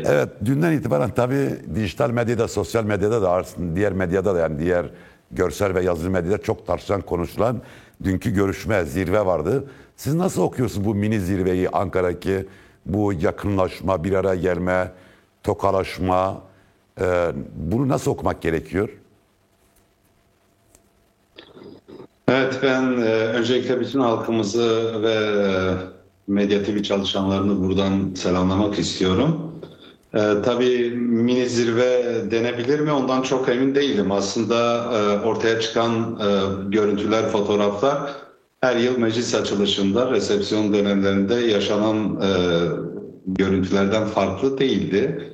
Evet, dünden itibaren tabii dijital medyada, sosyal medyada da aslında diğer medyada da yani diğer görsel ve yazılı medyada çok tartışılan, konuşulan dünkü görüşme, zirve vardı. Siz nasıl okuyorsunuz bu mini zirveyi, Ankara'daki bu yakınlaşma, bir araya gelme, tokalaşma, bunu nasıl okumak gerekiyor? Evet, ben öncelikle bütün halkımızı ve Medya TV çalışanlarını buradan selamlamak istiyorum. Tabii mini zirve denebilir mi? Ondan çok emin değilim. Aslında ortaya çıkan görüntüler, fotoğraflar her yıl meclis açılışında, resepsiyon dönemlerinde yaşanan görüntülerden farklı değildi.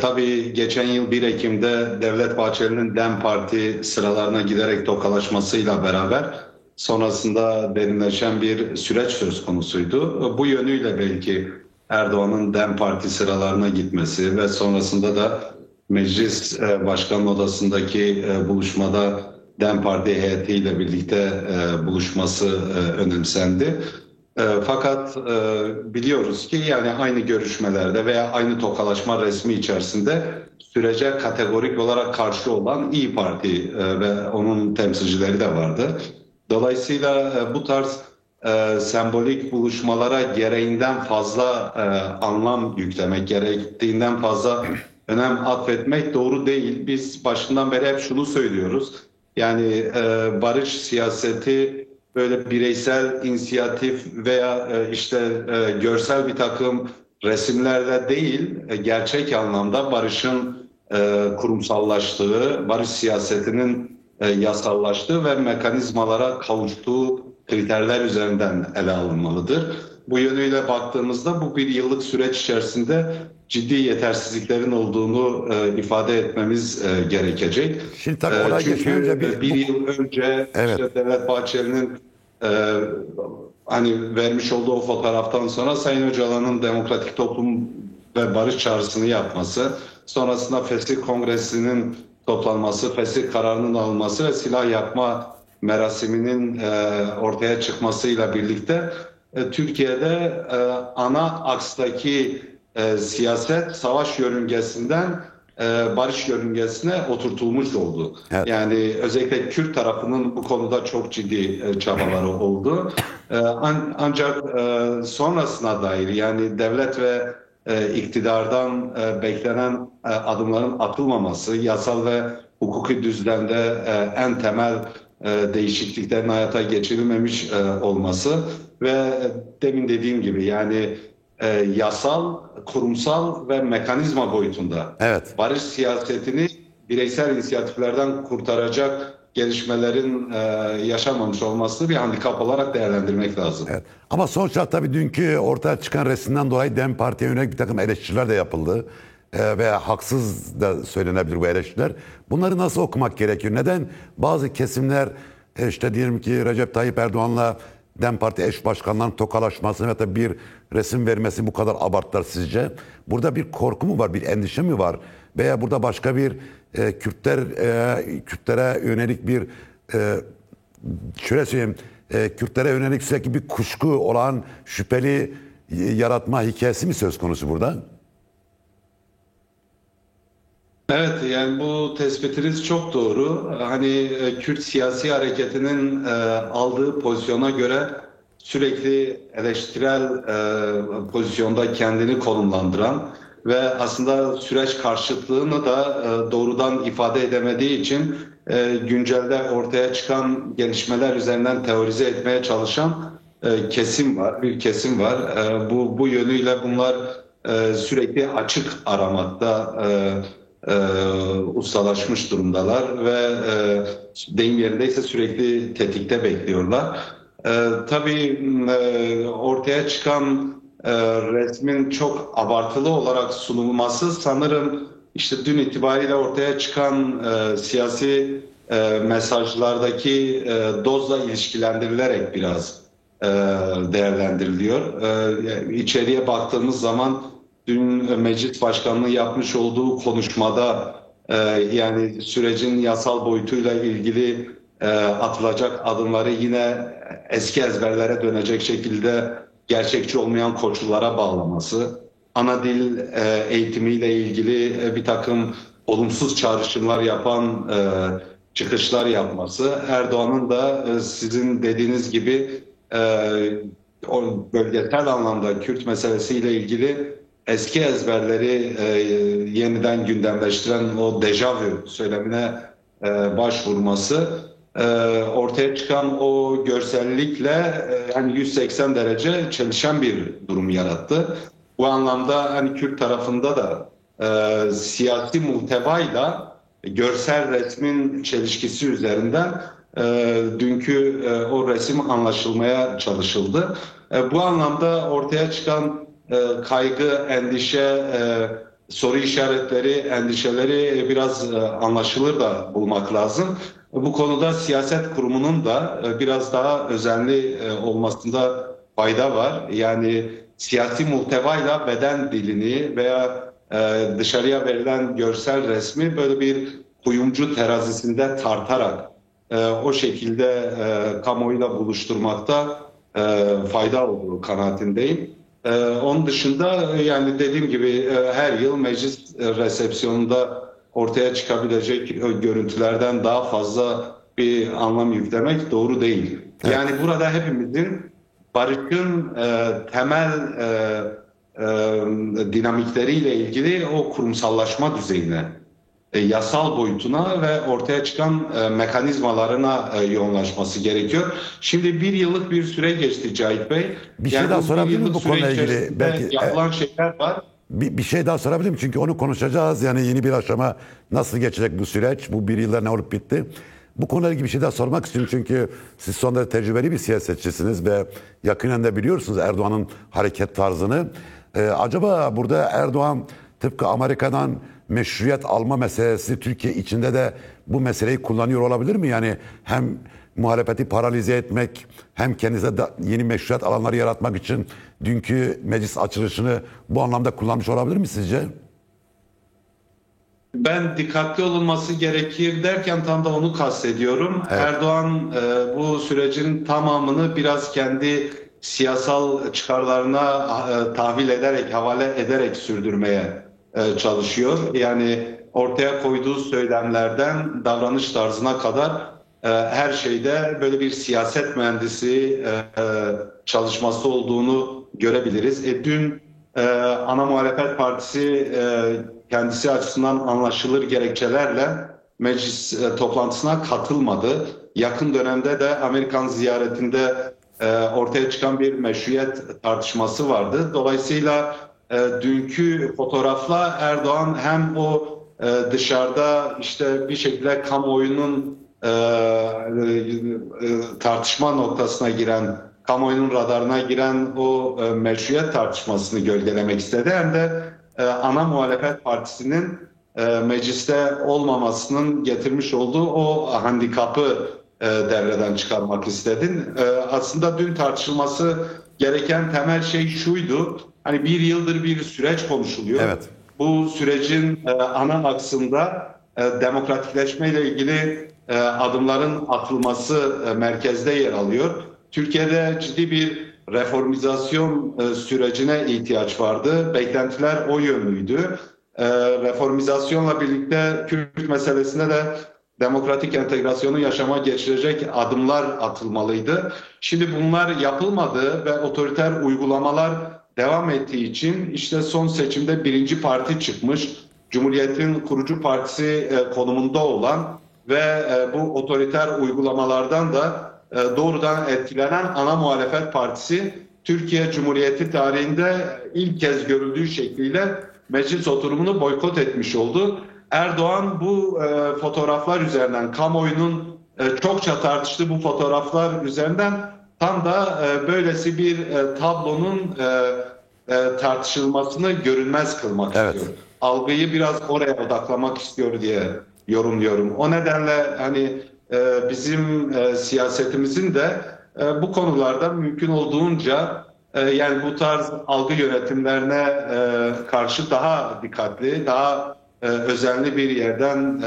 Tabii geçen yıl 1 Ekim'de Devlet Bahçeli'nin DEM Parti sıralarına giderek tokalaşmasıyla beraber sonrasında derinleşen bir süreç söz konusuydu. Bu yönüyle belki Erdoğan'ın DEM Parti sıralarına gitmesi ve sonrasında da Meclis Başkan Odası'ndaki buluşmada DEM Parti heyetiyle birlikte buluşması önemsendi. Fakat biliyoruz ki yani aynı görüşmelerde veya aynı tokalaşma resmi içerisinde sürece kategorik olarak karşı olan İYİ Parti ve onun temsilcileri de vardı. Dolayısıyla bu tarz sembolik buluşmalara gereğinden fazla anlam yüklemek, gerektiğinden fazla önem atfetmek doğru değil. Biz başından beri hep şunu söylüyoruz. Yani barış siyaseti böyle bireysel inisiyatif veya görsel bir takım resimlerle değil, gerçek anlamda barışın kurumsallaştığı, barış siyasetinin yasallaştığı ve mekanizmalara kavuştuğu kriterler üzerinden ele alınmalıdır. Bu yönüyle baktığımızda bu bir yıllık süreç içerisinde ciddi yetersizliklerin olduğunu ifade etmemiz gerekecek. Şimdi tabii oraya geçmeden önce Bir yıl önce evet. işte Devlet Bahçeli'nin hani vermiş olduğu o fotoğraftan sonra Sayın Öcalan'ın Demokratik Toplum ve Barış çağrısını yapması, sonrasında Fesih Kongresi'nin toplanması, fesih kararının alınması ve silah yapma merasiminin ortaya çıkmasıyla birlikte Türkiye'de ana akstaki siyaset savaş yörüngesinden barış yörüngesine oturtulmuş oldu. Evet. Yani özellikle Kürt tarafının bu konuda çok ciddi çabaları oldu. Ancak sonrasına dair yani devlet ve iktidardan beklenen adımların atılmaması, yasal ve hukuki düzlemde en temel değişikliklerin hayata geçirilmemiş olması ve demin dediğim gibi yani yasal, kurumsal ve mekanizma boyutunda Evet. barış siyasetini bireysel inisiyatiflerden kurtaracak gelişmelerin yaşanmamış olması bir handikap olarak değerlendirmek lazım. Evet. Ama sonuçta tabii dünkü ortaya çıkan resimden dolayı DEM Parti'ye yönelik bir takım eleştiriler de yapıldı. Ve haksız da söylenebilir bu eleştiriler. Bunları nasıl okumak gerekiyor? Neden bazı kesimler işte diyelim ki Recep Tayyip Erdoğan'la DEM Parti eş başkanlarının tokalaşmasını ve da bir resim vermesi bu kadar abarttılar sizce? Burada bir korku mu var, bir endişe mi var? Veya burada başka bir Kürtlere yönelik bir şöyle söyleyeyim, Kürtlere yönelik sürekli bir kuşku olan şüpheli yaratma hikayesi mi söz konusu burada? Evet, yani bu tespitiniz çok doğru. Hani Kürt siyasi hareketinin aldığı pozisyona göre sürekli eleştirel pozisyonda kendini konumlandıran ve aslında süreç karşıtlığını da doğrudan ifade edemediği için güncelde ortaya çıkan gelişmeler üzerinden teorize etmeye çalışan kesim var, bir kesim var. Bu yönüyle bunlar sürekli açık aramakta ustalaşmış durumdalar ve deyim yerindeyse sürekli tetikte bekliyorlar. Tabii ortaya çıkan resmin çok abartılı olarak sunulması sanırım işte dün itibariyle ortaya çıkan siyasi mesajlardaki dozla ilişkilendirilerek biraz değerlendiriliyor. İçeriye baktığımız zaman dün Meclis Başkanlığı yapmış olduğu konuşmada yani sürecin yasal boyutuyla ilgili atılacak adımları yine eski ezberlere dönecek şekilde gerçekçi olmayan koşullara bağlaması, ana dil eğitimiyle ilgili bir takım olumsuz çağrışımlar yapan çıkışlar yapması, Erdoğan'ın da sizin dediğiniz gibi o bölgesel anlamda Kürt meselesiyle ilgili eski ezberleri yeniden gündemleştiren o dejavu söylemine başvurması ortaya çıkan o görsellikle hani 180 derece çelişen bir durum yarattı. Bu anlamda hani Kürt tarafında da siyasi muhtevayla görsel resmin çelişkisi üzerinden dünkü o resim anlaşılmaya çalışıldı. Bu anlamda ortaya çıkan kaygı, endişe, soru işaretleri, endişeleri biraz anlaşılır da bulmak lazım. Bu konuda siyaset kurumunun da biraz daha özenli olmasında fayda var. Yani siyasi muhtevayla beden dilini veya dışarıya verilen görsel resmi böyle bir kuyumcu terazisinde tartarak o şekilde kamuoyuyla buluşturmakta fayda olduğu kanaatindeyim. Onun dışında yani dediğim gibi her yıl meclis resepsiyonunda ortaya çıkabilecek görüntülerden daha fazla bir anlam yüklemek doğru değil. Evet. Yani burada hepimizin barışın temel dinamikleriyle ilgili o kurumsallaşma düzeyine, yasal boyutuna ve ortaya çıkan mekanizmalarına yoğunlaşması gerekiyor. Şimdi bir yıllık bir süre geçti Cahit Bey. Bir şey daha sorabilir miyim bu konuyla ilgili? Belki yapılan şeyler var. Bir şey daha sorabilir miyim? Çünkü onu konuşacağız. Yani yeni bir aşama nasıl geçecek bu süreç? Bu bir yılda ne olup bitti? Bu konuyla ilgili bir şey daha sormak istiyorum. Çünkü siz son derece tecrübeli bir siyasetçisiniz ve yakinen de biliyorsunuz Erdoğan'ın hareket tarzını. Acaba burada Erdoğan tıpkı Amerika'dan meşruiyet alma meselesi Türkiye içinde de bu meseleyi kullanıyor olabilir mi? Yani hem muhalefeti paralize etmek hem kendinize yeni meşruiyet alanları yaratmak için dünkü meclis açılışını bu anlamda kullanmış olabilir mi sizce? Ben dikkatli olunması gerekir derken tam da onu kastediyorum. Evet. Erdoğan bu sürecin tamamını biraz kendi siyasal çıkarlarına tahvil ederek, havale ederek sürdürmeye çalışıyor. Yani ortaya koyduğu söylemlerden davranış tarzına kadar her şeyde böyle bir siyaset mühendisi çalışması olduğunu görebiliriz. Dün ana muhalefet partisi kendisi açısından anlaşılır gerekçelerle meclis toplantısına katılmadı. Yakın dönemde de Amerikan ziyaretinde ortaya çıkan bir meşruiyet tartışması vardı. Dolayısıyla dünkü fotoğrafla Erdoğan hem o dışarıda işte bir şekilde kamuoyunun tartışma noktasına giren, kamuoyunun radarına giren o meşruiyet tartışmasını gölgelemek istedi. Hem de ana muhalefet partisinin mecliste olmamasının getirmiş olduğu o handikapı devreden çıkarmak istedin. Aslında dün tartışılması gereken temel şey şuydu. Hani bir yıldır bir süreç konuşuluyor. Evet. Bu sürecin ana aksında demokratikleşmeyle ilgili adımların atılması merkezde yer alıyor. Türkiye'de ciddi bir reformizasyon sürecine ihtiyaç vardı. Beklentiler o yönlüydü. Reformizasyonla birlikte Kürt meselesinde de demokratik entegrasyonu yaşama geçirecek adımlar atılmalıydı. Şimdi bunlar yapılmadı ve otoriter uygulamalar devam ettiği için işte son seçimde birinci parti çıkmış, Cumhuriyet'in kurucu partisi konumunda olan ve bu otoriter uygulamalardan da doğrudan etkilenen ana muhalefet partisi Türkiye Cumhuriyeti tarihinde ilk kez görüldüğü şekliyle meclis oturumunu boykot etmiş oldu. Erdoğan bu fotoğraflar üzerinden kamuoyunun çokça tartıştığı bu fotoğraflar üzerinden tam da böylesi bir tablonun tartışılmasını görünmez kılmak istiyor. Algıyı biraz oraya odaklamak istiyor diye yorumluyorum. O nedenle hani bizim siyasetimizin de bu konularda mümkün olduğunca yani bu tarz algı yönetimlerine karşı daha dikkatli, daha özenli bir yerden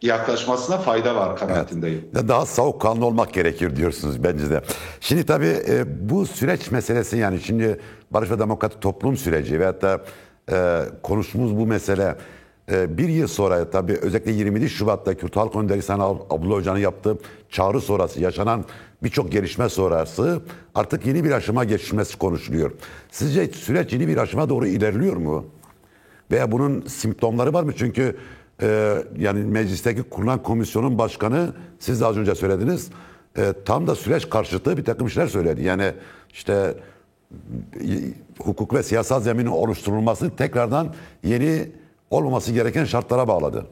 yaklaşmasına fayda var kanaatindeyim. Daha soğukkanlı olmak gerekir diyorsunuz bence de. Şimdi tabii bu süreç meselesi, yani şimdi Barış ve Demokratik Toplum süreci veyahut da konuştuğumuz bu mesele bir yıl sonra, tabii özellikle 27 Şubat'ta Kürt Halk Önderi Sayın Abdullah Öcalan'ın yaptığı çağrı sonrası yaşanan birçok gelişme sonrası artık yeni bir aşama geçilmesi konuşuluyor. Sizce süreç yeni bir aşama doğru ilerliyor mu? Veya bunun simptomları var mı? Çünkü yani meclisteki kurulan komisyonun başkanı, siz de az önce söylediniz, tam da süreç karşıtı bir takım şeyler söyledi. Yani işte hukuk ve siyasal zeminin oluşturulması tekrardan yeni olmaması gereken şartlara bağladı.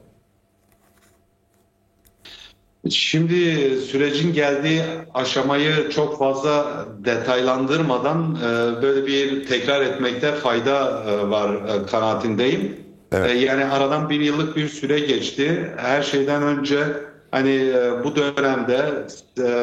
Şimdi sürecin geldiği aşamayı çok fazla detaylandırmadan böyle bir tekrar etmekte fayda var kanaatindeyim. Evet. Yani aradan bir yıllık bir süre geçti. Her şeyden önce hani bu dönemde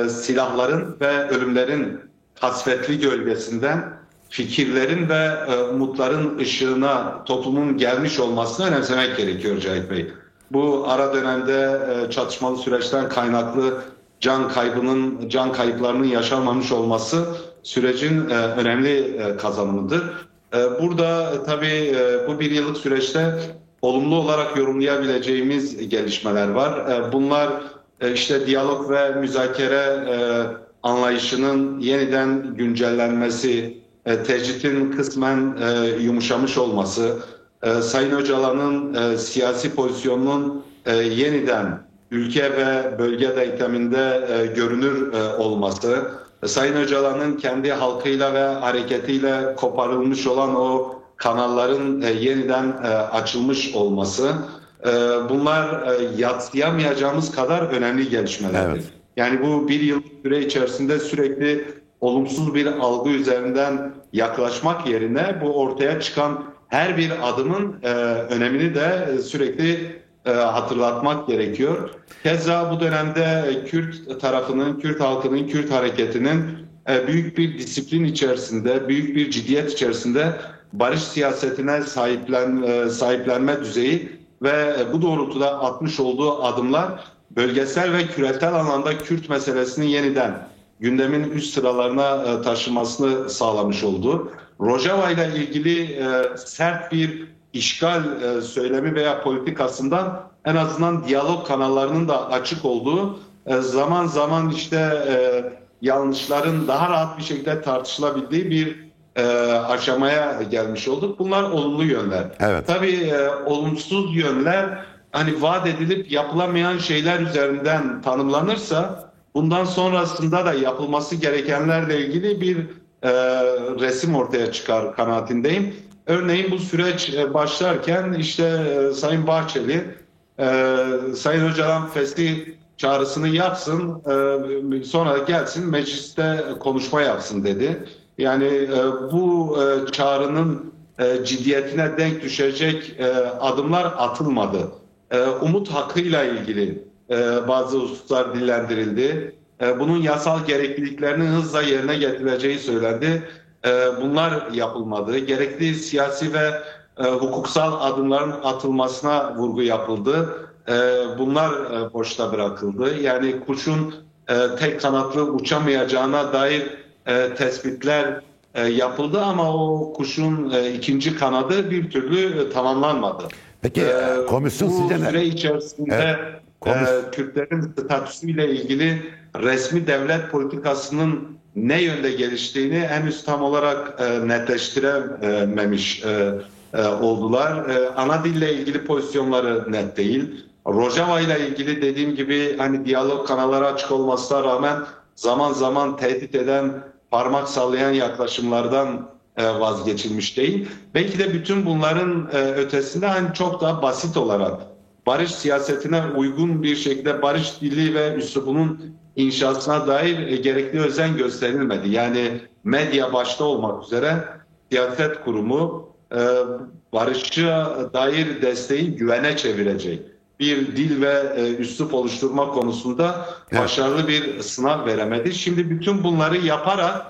silahların ve ölümlerin kasvetli gölgesinden fikirlerin ve umutların ışığına toplumun gelmiş olmasını önemsemek gerekiyor Cahit Bey. Bu ara dönemde çatışmalı süreçten kaynaklı can kayıplarının yaşanmamış olması sürecin önemli kazanımıdır. Burada tabii bu bir yıllık süreçte olumlu olarak yorumlayabileceğimiz gelişmeler var. Bunlar işte diyalog ve müzakere anlayışının yeniden güncellenmesi, tecritin kısmen yumuşamış olması, Sayın Öcalan'ın siyasi pozisyonunun yeniden ülke ve bölge denkleminde görünür olması, Sayın Öcalan'ın kendi halkıyla ve hareketiyle koparılmış olan o kanalların yeniden açılmış olması, bunlar yadsıyamayacağımız kadar önemli gelişmelerdir. Evet. Yani bu bir yıl süre içerisinde sürekli olumsuz bir algı üzerinden yaklaşmak yerine bu ortaya çıkan her bir adımın önemini de sürekli hatırlatmak gerekiyor. Keza bu dönemde Kürt tarafının, Kürt halkının, Kürt hareketinin büyük bir disiplin içerisinde, büyük bir ciddiyet içerisinde barış siyasetine sahiplenme düzeyi ve bu doğrultuda atmış olduğu adımlar bölgesel ve küresel alanda Kürt meselesini yeniden gündemin üst sıralarına taşımasını sağlamış oldu. Rojava ile ilgili sert bir işgal söylemi veya politikasından en azından diyalog kanallarının da açık olduğu, zaman zaman işte yanlışların daha rahat bir şekilde tartışılabildiği bir aşamaya gelmiş olduk. Bunlar olumlu yönler. Evet. Tabii olumsuz yönler hani vaat edilip yapılamayan şeyler üzerinden tanımlanırsa bundan sonrasında da yapılması gerekenlerle ilgili bir resim ortaya çıkar kanaatindeyim. Örneğin bu süreç başlarken işte Sayın Bahçeli Sayın Öcalan fesli çağrısını yapsın, sonra gelsin mecliste konuşma yapsın dedi. Yani bu çağrının ciddiyetine denk düşecek adımlar atılmadı. Umut hakkıyla ilgili bazı hususlar dillendirildi. Bunun yasal gerekliliklerinin hızla yerine getirileceği söylendi. Bunlar yapılmadı. Gerekli siyasi ve hukuksal adımların atılmasına vurgu yapıldı. Bunlar boşta bırakıldı. Yani kuşun tek kanatlı uçamayacağına dair tespitler yapıldı ama o kuşun ikinci kanadı bir türlü tamamlanmadı. Peki komisyon bu sizce ne? süre içerisinde Kürtlerin statüsüyle ilgili resmi devlet politikasının ne yönde geliştiğini henüz tam olarak netleştirememiş oldular. Ana dille ilgili pozisyonları net değil. Rojava ile ilgili dediğim gibi hani diyalog kanalları açık olmasına rağmen zaman zaman tehdit eden, parmak sallayan yaklaşımlardan vazgeçilmiş değil. Belki de bütün bunların ötesinde hani çok daha basit olarak barış siyasetine uygun bir şekilde barış dili ve üslubunun inşasına dair gerekli özen gösterilmedi. Yani medya başta olmak üzere siyaset kurumu barışa dair desteği güvene çevirecek bir dil ve üslup oluşturma konusunda başarılı bir sınav veremedi. Şimdi bütün bunları yaparak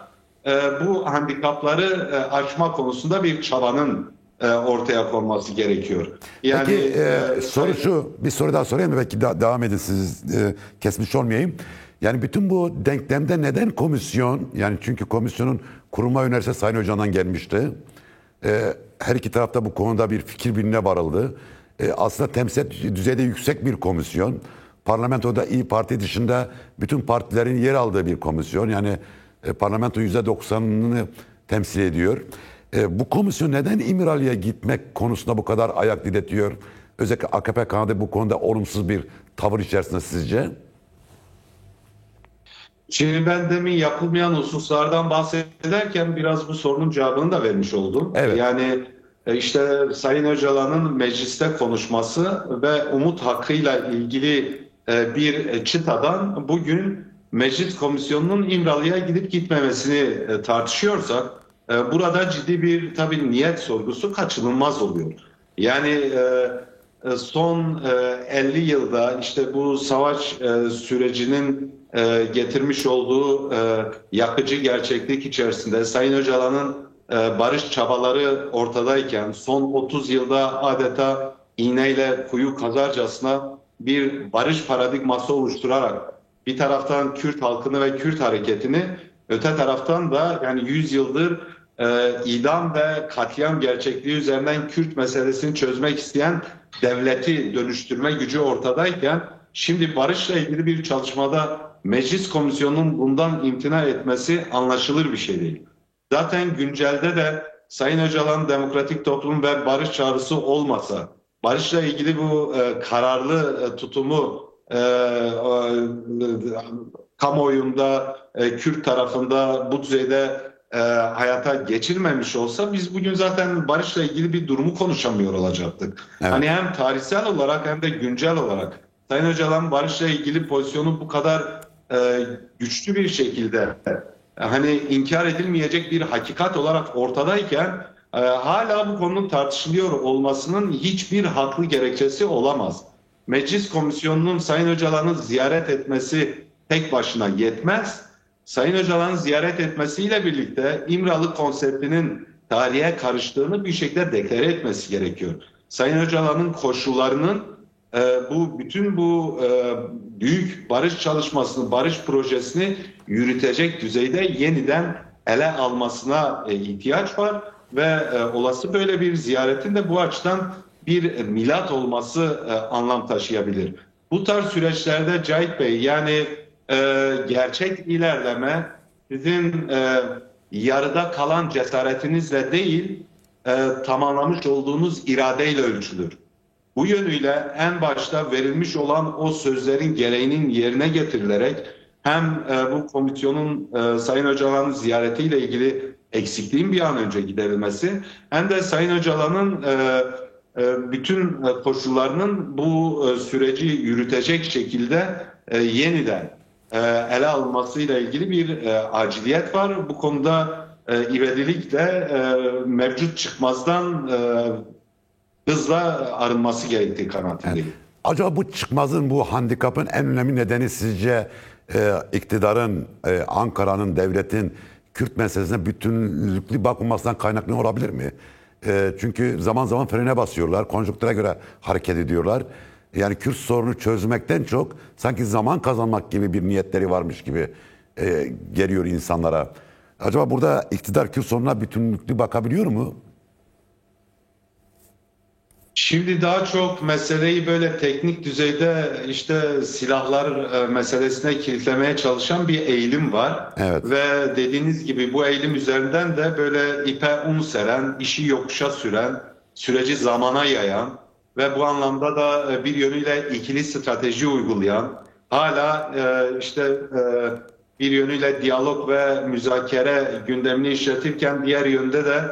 bu handikapları aşma konusunda bir çabanın ortaya konması gerekiyor. Yani Peki soru şu, bir soru daha sorayım da belki devam edin, siz kesmiş olmayayım. Yani bütün bu denklemde neden komisyon, yani çünkü komisyonun kurulma önerisi Sayın Öcalan'dan gelmişti. Her iki tarafta bu konuda bir fikir birliğine varıldı. Aslında temsil düzeyde yüksek bir komisyon. Parlamentoda İYİ Parti dışında bütün partilerin yer aldığı bir komisyon. Yani parlamento %90'ını temsil ediyor. Bu komisyon neden İmralı'ya gitmek konusunda bu kadar ayak diretiyor? Özellikle AKP kanadı bu konuda olumsuz bir tavır içerisinde sizce? Şimdi ben demin yapılmayan hususlardan bahsederken biraz bu sorunun cevabını da vermiş oldum. Evet. Yani işte Sayın Öcalan'ın mecliste konuşması ve umut hakkıyla ilgili bir çıtadan bugün Meclis Komisyonu'nun İmralı'ya gidip gitmemesini tartışıyorsak burada ciddi bir tabii niyet sorgusu kaçınılmaz oluyor. Yani son 50 yılda işte bu savaş sürecinin getirmiş olduğu yakıcı gerçeklik içerisinde Sayın Öcalan'ın barış çabaları ortadayken son 30 yılda adeta iğneyle kuyu kazarcasına bir barış paradigması oluşturarak bir taraftan Kürt halkını ve Kürt hareketini, öte taraftan da yani 100 yıldır idam ve katliam gerçekliği üzerinden Kürt meselesini çözmek isteyen devleti dönüştürme gücü ortadayken şimdi barışla ilgili bir çalışmada Meclis Komisyonu'nun bundan imtina etmesi anlaşılır bir şey değil. Zaten güncelde de Sayın Öcalan demokratik toplum ve barış çağrısı olmasa, barışla ilgili bu kararlı tutumu kamuoyunda, Kürt tarafında bu düzeyde hayata geçirmemiş olsa biz bugün zaten barışla ilgili bir durumu konuşamıyor olacaktık. Evet. Hani hem tarihsel olarak hem de güncel olarak Sayın Öcalan barışla ilgili pozisyonu bu kadar güçlü bir şekilde hani inkar edilmeyecek bir hakikat olarak ortadayken hala bu konunun tartışılıyor olmasının hiçbir haklı gerekçesi olamaz. Meclis Komisyonu'nun Sayın Öcalan'ı ziyaret etmesi tek başına yetmez. Sayın Öcalan'ı ziyaret etmesiyle birlikte İmralı konseptinin tarihe karıştığını bir şekilde deklare etmesi gerekiyor. Sayın Öcalan'ın koşullarının bütün bu büyük barış çalışmasını, barış projesini yürütecek düzeyde yeniden ele almasına ihtiyaç var ve olası böyle bir ziyaretin de bu açıdan bir milat olması anlam taşıyabilir. Bu tarz süreçlerde Cahit Bey, yani gerçek ilerleme sizin yarıda kalan cesaretinizle değil, tamamlamış olduğunuz iradeyle ölçülür. Bu yönüyle en başta verilmiş olan o sözlerin gereğinin yerine getirilerek hem bu komisyonun Sayın Öcalan'ın ziyaretiyle ilgili eksikliğin bir an önce giderilmesi hem de Sayın Öcalan'ın bütün koşullarının bu süreci yürütecek şekilde yeniden ele alınmasıyla ilgili bir aciliyet var. Bu konuda ivedilikle mevcut çıkmazdan hızla arınması gerektiği kanaatindeyim. Evet. Acaba bu çıkmazın, bu handikapın en önemli nedeni sizce iktidarın, Ankara'nın, devletin Kürt meselesine bütünlüklü bakılmasından kaynaklı olabilir mi? Çünkü zaman zaman frene basıyorlar, konjonktüre göre hareket ediyorlar. Yani Kürt sorunu çözmekten çok sanki zaman kazanmak gibi bir niyetleri varmış gibi geliyor insanlara. Acaba burada iktidar Kürt sorununa bütünlüklü bakabiliyor mu? Şimdi daha çok meseleyi böyle teknik düzeyde işte silahlar meselesine kilitlemeye çalışan bir eğilim var. Evet. Ve dediğiniz gibi bu eğilim üzerinden de böyle ipe un seren, işi yokuşa süren, süreci zamana yayan ve bu anlamda da bir yönüyle ikili strateji uygulayan, hala bir yönüyle diyalog ve müzakere gündemini işletirken diğer yönde de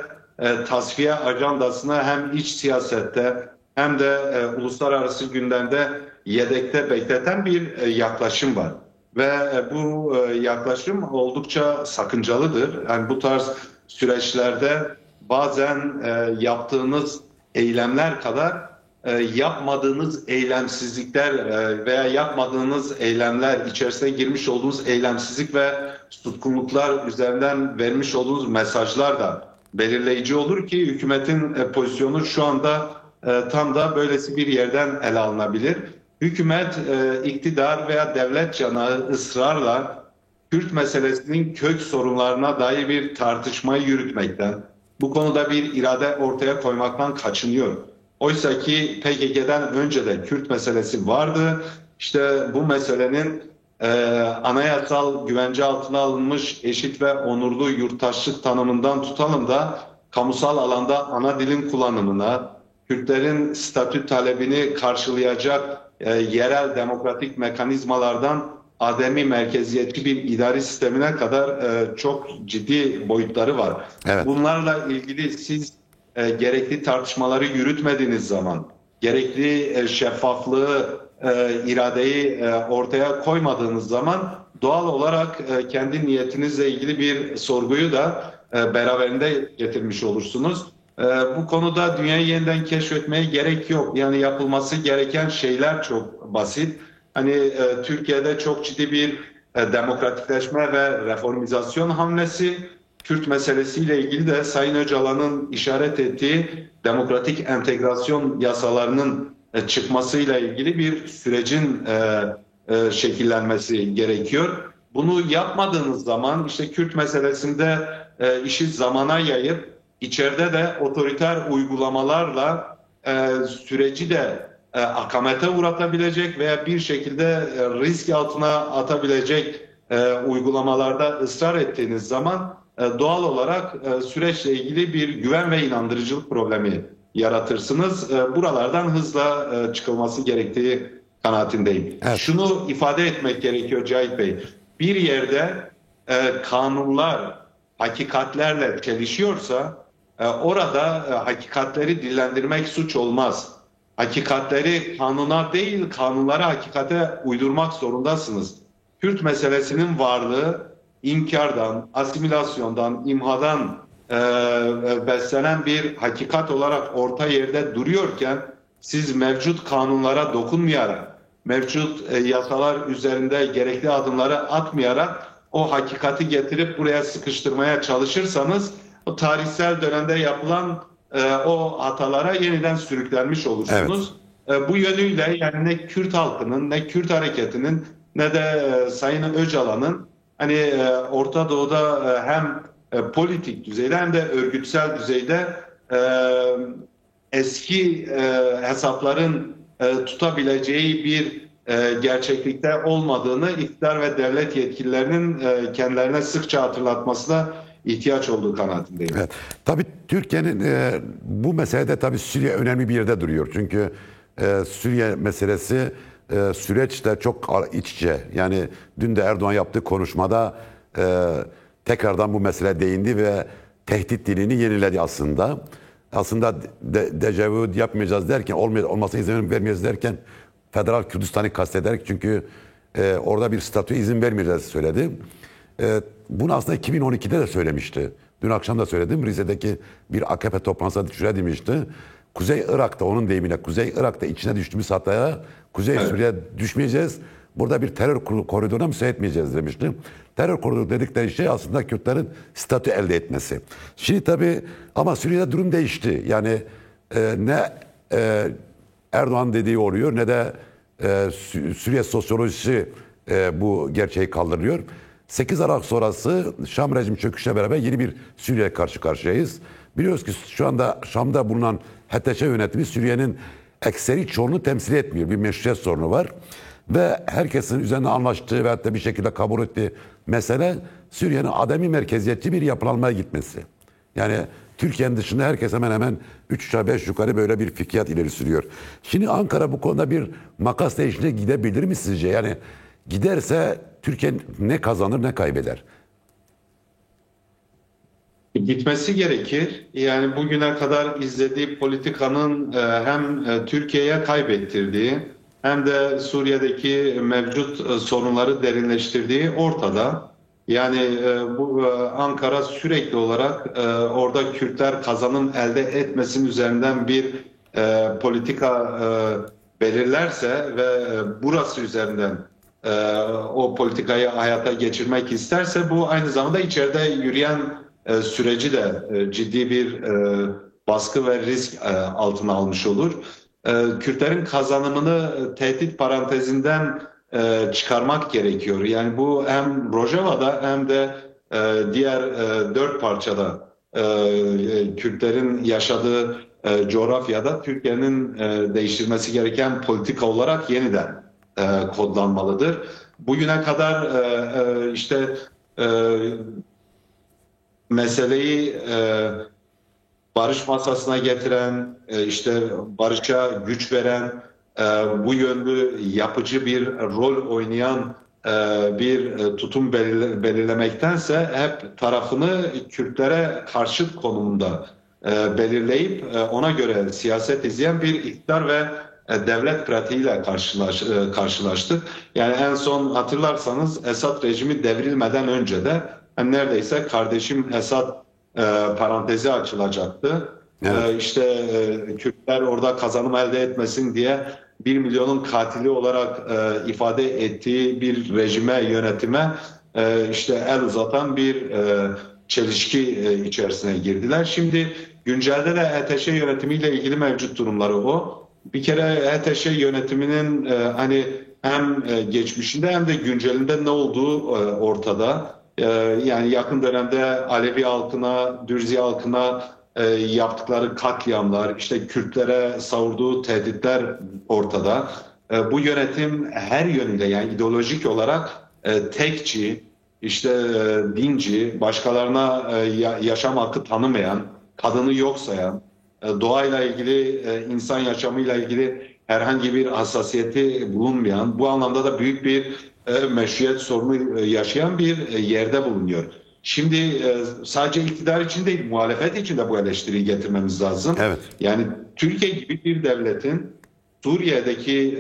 tasfiye ajandasını hem iç siyasette hem de uluslararası gündemde yedekte bekleten bir yaklaşım var. Ve bu yaklaşım oldukça sakıncalıdır. Yani bu tarz süreçlerde bazen yaptığınız eylemler kadar yapmadığınız eylemsizlikler veya yapmadığınız eylemler, içerisine girmiş olduğunuz eylemsizlik ve tutkunluklar üzerinden vermiş olduğunuz mesajlar da belirleyici olur ki hükümetin pozisyonu şu anda tam da böylesi bir yerden ele alınabilir. Hükümet, iktidar veya devlet canağı ısrarla Kürt meselesinin kök sorunlarına dair bir tartışmayı yürütmekten, bu konuda bir irade ortaya koymaktan kaçınıyor. Oysa ki PKK'den önce de Kürt meselesi vardı. İşte bu meselenin anayasal güvence altına alınmış eşit ve onurlu yurttaşlık tanımından tutalım da kamusal alanda ana dilin kullanımına, Kürtlerin statü talebini karşılayacak yerel demokratik mekanizmalardan ademi merkeziyetçi bir idari sistemine kadar çok ciddi boyutları var. Evet. Bunlarla ilgili siz gerekli tartışmaları yürütmediğiniz zaman, gerekli şeffaflığı, iradeyi ortaya koymadığınız zaman doğal olarak kendi niyetinizle ilgili bir sorguyu da beraberinde getirmiş olursunuz. Bu konuda dünyayı yeniden keşfetmeye gerek yok. Yani yapılması gereken şeyler çok basit. Hani Türkiye'de çok ciddi bir demokratikleşme ve reformizasyon hamlesi. Kürt meselesiyle ilgili de Sayın Öcalan'ın işaret ettiği demokratik entegrasyon yasalarının çıkmasıyla ilgili bir sürecin şekillenmesi gerekiyor. Bunu yapmadığınız zaman işte Kürt meselesinde işi zamana yayıp içeride de otoriter uygulamalarla süreci de akamete uğratabilecek veya bir şekilde risk altına atabilecek uygulamalarda ısrar ettiğiniz zaman doğal olarak süreçle ilgili bir güven ve inandırıcılık problemi yaratırsınız. Buralardan hızla çıkılması gerektiği kanaatindeyim. Evet. Şunu ifade etmek gerekiyor Cahit Bey. Bir yerde kanunlar hakikatlerle çelişiyorsa orada hakikatleri dillendirmek suç olmaz. Hakikatleri kanuna değil, kanunları hakikate uydurmak zorundasınız. Kürt meselesinin varlığı inkardan, asimilasyondan, imhadan beslenen bir hakikat olarak orta yerde duruyorken siz mevcut kanunlara dokunmayarak, mevcut yasalar üzerinde gerekli adımları atmayarak o hakikati getirip buraya sıkıştırmaya çalışırsanız o tarihsel dönemde yapılan o hatalara yeniden sürüklenmiş olursunuz. Evet. Bu yönüyle yani ne Kürt halkının, ne Kürt hareketinin, ne de Sayın Öcalan'ın hani Orta Doğu'da hem politik düzeyde hem de örgütsel düzeyde eski hesapların tutabileceği bir gerçeklikte olmadığını iktidar ve devlet yetkililerinin kendilerine sıkça hatırlatmasına ihtiyaç olduğu kanaatindeyim. Evet. Tabii Türkiye'nin bu meselede tabii Suriye önemli bir yerde duruyor. Çünkü Suriye meselesi süreçte çok iç içe. Yani dün de Erdoğan yaptığı konuşmada tekrardan bu mesele değindi ve tehdit dilini yeniledi aslında. Aslında dejavu yapmayacağız derken, olmasına izin vermeyeceğiz derken Federal Kürdistan'ı kastederek çünkü orada bir statüye izin vermeyeceğiz söyledi. Bunu aslında 2012'de de söylemişti. Dün akşam da söyledim. Rize'deki bir AKP toplantısında şöyle demişti. Kuzey Irak'ta onun deyimine Kuzey Irak'ta içine düştüğümüz hataya Kuzey Suriye'ye düşmeyeceğiz. Burada bir terör koridoruna müsaade etmeyeceğiz demişti. Terör koridoru dedikleri şey aslında Kürtlerin statü elde etmesi. Şimdi tabii ama Suriye'de durum değişti. Yani ne Erdoğan dediği oluyor ne de Suriye sosyolojisi bu gerçeği kaldırıyor. 8 Aralık sonrası Şam rejim çöküşle beraber yeni bir Suriye'ye karşı karşıyayız. Biliyoruz ki şu anda Şam'da bulunan HTŞ yönetimi Suriye'nin ekseri çoğunluğu temsil etmiyor. Bir meşruiyet sorunu var. Ve herkesin üzerine anlaştığı ve hatta bir şekilde kabul ettiği mesele Suriye'nin ademi merkeziyetçi bir yapılanmaya gitmesi. Yani Türkiye'nin dışında herkes hemen hemen 3 aşağı 5 yukarı böyle bir fikriyat ileri sürüyor. Şimdi Ankara bu konuda bir makas değişikliğine gidebilir mi sizce? Yani giderse Türkiye ne kazanır ne kaybeder? Gitmesi gerekir. Yani bugüne kadar izlediği politikanın hem Türkiye'ye kaybettirdiği hem de Suriye'deki mevcut sorunları derinleştirdiği ortada. Yani bu Ankara sürekli olarak orada Kürtler kazanım elde etmesinin üzerinden bir politika belirlerse ve burası üzerinden o politikayı hayata geçirmek isterse bu aynı zamanda içeride yürüyen süreci de ciddi bir baskı ve risk altına almış olur. Kürtlerin kazanımını tehdit parantezinden çıkarmak gerekiyor. Yani bu hem Rojava'da hem de diğer dört parçada Kürtlerin yaşadığı coğrafyada Türkiye'nin değiştirmesi gereken politika olarak yeniden kodlanmalıdır. Bugüne kadar işte e, meseleyi barış masasına getiren, işte barışa güç veren, bu yönlü yapıcı bir rol oynayan bir tutum belirlemektense hep tarafını Kürtlere karşıt konumunda belirleyip ona göre siyaset izleyen bir iktidar ve devlet pratiğiyle karşılaştık. Yani en son hatırlarsanız Esad rejimi devrilmeden önce de neredeyse kardeşim Esad parantezi açılacaktı. Evet. İşte Kürtler orada kazanım elde etmesin diye 1 milyonun katili olarak ifade ettiği bir rejime, yönetime işte el uzatan bir çelişki içerisine girdiler. Şimdi güncelde de HTŞ yönetimiyle ilgili mevcut durumları o. Bir kere HTŞ yönetiminin hani hem geçmişinde hem de güncelinde ne olduğu ortada. Yani yakın dönemde Alevi halkına, Dürzi halkına yaptıkları katliamlar, işte Kürtlere savurduğu tehditler ortada. Bu yönetim her yönüyle yani ideolojik olarak tekçi, işte dinci, başkalarına yaşam hakkı tanımayan, kadını yok sayan, doğayla ilgili, insan yaşamıyla ilgili herhangi bir hassasiyeti bulunmayan, bu anlamda da büyük bir meşruiyet sorunu yaşayan bir yerde bulunuyor. Şimdi sadece iktidar için değil, muhalefet için de bu eleştiriyi getirmemiz lazım. Evet. Yani Türkiye gibi bir devletin Suriye'deki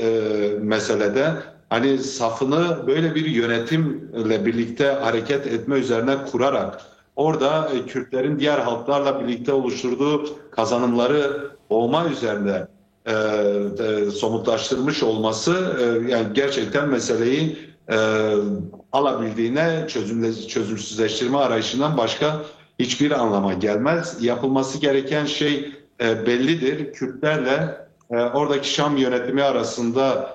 meselede hani safını böyle bir yönetimle birlikte hareket etme üzerine kurarak orada Kürtlerin diğer halklarla birlikte oluşturduğu kazanımları boğma üzerine somutlaştırmış olması yani gerçekten meseleyi alabildiğine çözümsüzleştirme arayışından başka hiçbir anlama gelmez. Yapılması gereken şey bellidir. Kürtlerle oradaki Şam yönetimi arasında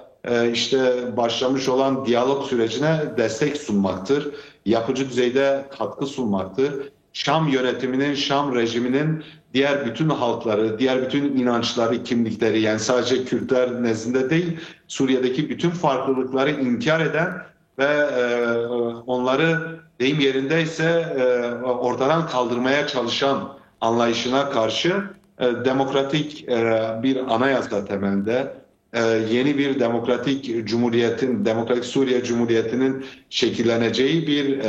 işte başlamış olan diyalog sürecine destek sunmaktır. Yapıcı düzeyde katkı sunmaktır. Şam yönetiminin, Şam rejiminin diğer bütün halkları, diğer bütün inançları, kimlikleri yani sadece Kürtler nezdinde değil, Suriye'deki bütün farklılıkları inkar eden ve onları deyim yerindeyse ortadan kaldırmaya çalışan anlayışına karşı demokratik bir anayasa temelinde yeni bir demokratik cumhuriyetin, demokratik Suriye Cumhuriyeti'nin şekilleneceği bir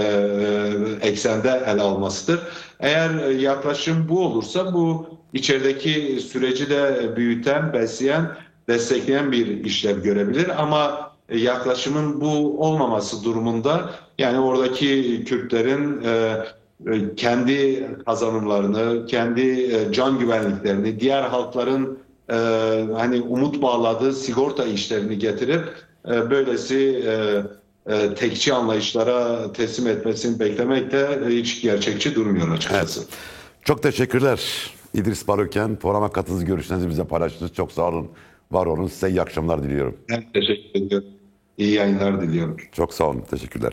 eksende ele almasıdır. Eğer yaklaşım bu olursa bu içerideki süreci de büyüten, besleyen, destekleyen bir işlev görebilir. Ama yaklaşımın bu olmaması durumunda yani oradaki Kürtlerin kendi kazanımlarını, kendi can güvenliklerini, diğer halkların hani umut bağladığı sigorta işlerini getirip böylesi tekçi anlayışlara teslim etmesini beklemek de hiç gerçekçi durmuyor açıkçası. Evet. Çok teşekkürler. İdris Baruken programa katıldığınız, görüşlerinizi bize paylaştınız. Çok sağ olun. Var olun. Size iyi akşamlar diliyorum. Ben teşekkür ediyorum. İyi yayınlar diliyorum. Çok sağ olun. Teşekkürler.